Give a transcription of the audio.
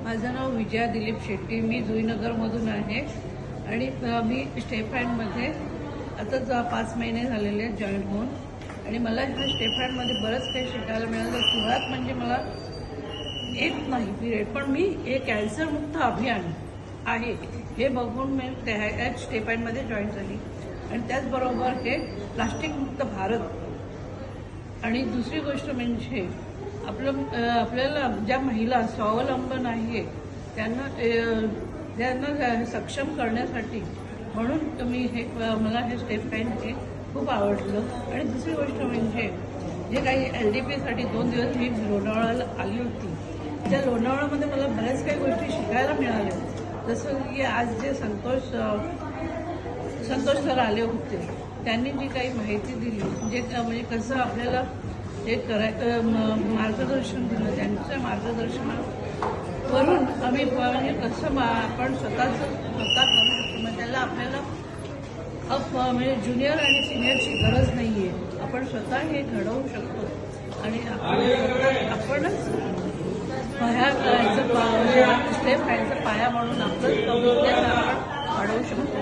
माझं नाव विजया दिलीप शेट्टी. मी जुईनगरमधून आहे आणि मी स्टेप हँडमध्ये आता 5 महिने झालेले आहेत जॉईन होऊन. आणि मला ह्या स्टेप हँडमध्ये बरंच काही शिकायला मिळालं. सुरुवात म्हणजे मला येत नाही पिरियड, पण मी हे कॅन्सरमुक्त अभियान आहे हे बघून मी त्या स्टेप हँडमध्ये जॉईन झाली. आणि त्याचबरोबर हे प्लास्टिकमुक्त भारत. आणि दुसरी गोष्ट म्हणजे आपल्याला ज्या महिला स्वावलंबन आहे त्यांना सक्षम करण्यासाठी म्हणून मला हे स्टेप हँड हे खूप आवडलं. आणि दुसरी गोष्ट म्हणजे जे काही LDPसाठी 2 दिवस मी लोणावळ्याला आली होती, त्या लोणावळ्यामध्ये मला बऱ्याच काही गोष्टी शिकायला मिळाल्या. जसं की आज जे संतोष सर आले होते, त्यांनी जी काही माहिती दिली म्हणजे कसं आपल्याला हे मार्गदर्शन दिलं. त्यांच्या मार्गदर्शनावरून आम्ही म्हणजे कसं आपण स्वतः करू शकतो. मग त्याला आपल्याला म्हणजे ज्युनियर आणि सिनियरची गरज नाही आहे. आपण स्वतः हे घडवू शकतो आणि आपणच स्टेप हँडचा पाया म्हणून आपलं आपण वाढवू शकतो.